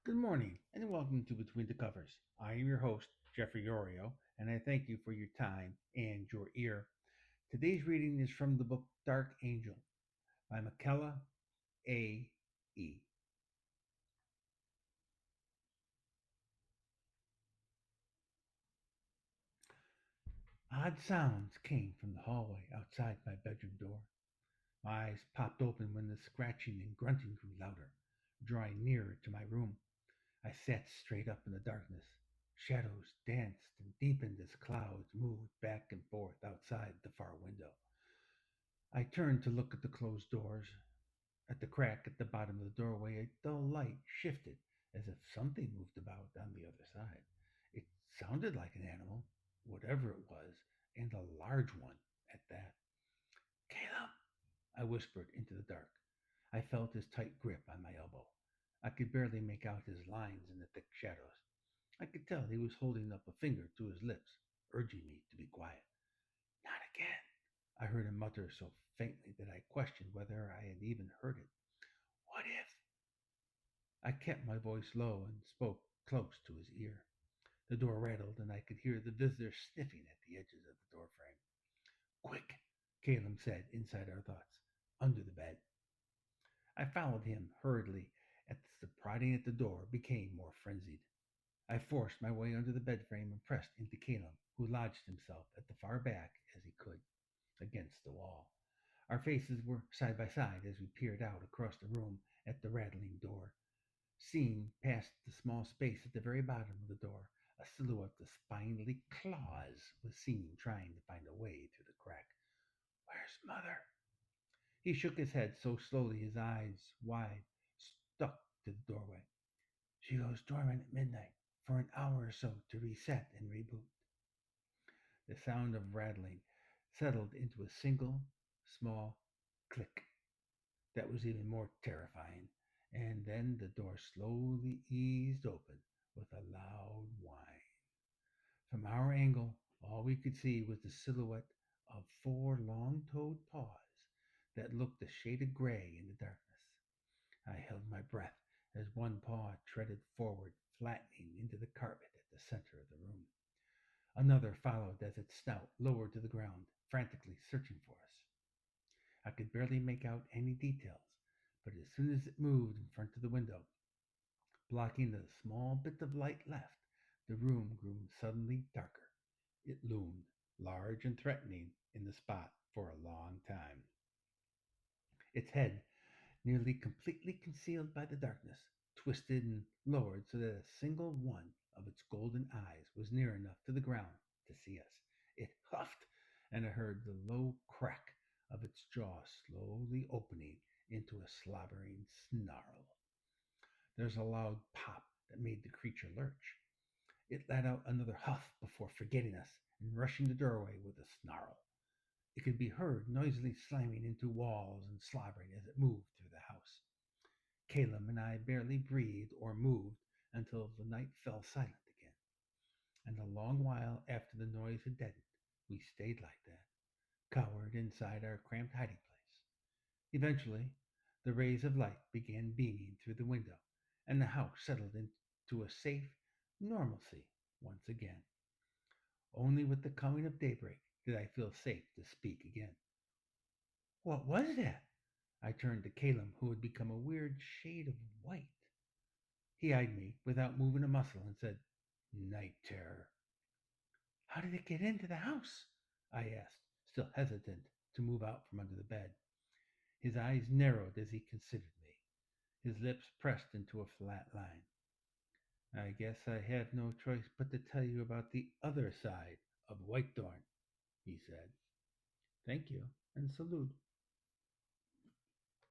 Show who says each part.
Speaker 1: Good morning and welcome to Between the Covers. I am your host, Jeffrey Yorio, and I thank you for your time and your ear. Today's reading is from the book Dark Angel by Michaela A. E. Odd sounds came from the hallway outside my bedroom door. My eyes popped open when the scratching and grunting grew louder, drawing nearer to my room. I sat straight up in the darkness. Shadows danced and deepened as clouds moved back and forth outside the far window. I turned to look at the closed doors. At the crack at the bottom of the doorway, a dull light shifted as if something moved about on the other side. It sounded like an animal, whatever it was, and a large one at that. Caleb, I whispered into the dark. I felt his tight grip on my elbow. I could barely make out his lines in the thick shadows. I could tell he was holding up a finger to his lips, urging me to be quiet. Not again, I heard him mutter so faintly that I questioned whether I had even heard it. What if? I kept my voice low and spoke close to his ear. The door rattled, and I could hear the visitor sniffing at the edges of the doorframe. Quick, Caleb said inside our thoughts, under the bed. I followed him hurriedly as the prodding at the door became more frenzied. I forced my way under the bed frame and pressed into Caleb, who lodged himself at the far back as he could, against the wall. Our faces were side by side as we peered out across the room at the rattling door. Seen past the small space at the very bottom of the door, a silhouette of spindly claws was seen trying to find a way through the crack. Where's Mother? He shook his head so slowly his eyes wide stuck to the doorway. She goes dormant at midnight for an hour or so to reset and reboot. The sound of rattling settled into a single, small click that was even more terrifying. And then the door slowly eased open with a loud whine. From our angle, all we could see was the silhouette of four long toed paws that looked a shade of gray in the darkness. I held my breath as one paw treaded forward, flattening into the carpet at the center of the room. Another followed as its snout lowered to the ground, frantically searching for us. I could barely make out any details, but as soon as it moved in front of the window, blocking the small bit of light left, the room grew suddenly darker. It loomed, large and threatening, in the spot for a long time. Its head, nearly completely concealed by the darkness, twisted and lowered so that a single one of its golden eyes was near enough to the ground to see us. It huffed, and I heard the low crack of its jaw slowly opening into a slobbering snarl. There's a loud pop that made the creature lurch. It let out another huff before forgetting us and rushing the doorway with a snarl. It could be heard noisily slamming into walls and slobbering as it moved through the house. Caleb and I barely breathed or moved until the night fell silent again. And a long while after the noise had deadened, we stayed like that, cowered inside our cramped hiding place. Eventually, the rays of light began beaming through the window, and the house settled into a safe normalcy once again. Only with the coming of daybreak did I feel safe to speak again. What was that? I turned to Caleb, who had become a weird shade of white. He eyed me without moving a muscle and said, Night terror. How did it get into the house? I asked, still hesitant to move out from under the bed. His eyes narrowed as he considered me. His lips pressed into a flat line. I guess I have no choice but to tell you about the other side of Whitethorn, he said. Thank you, and salute.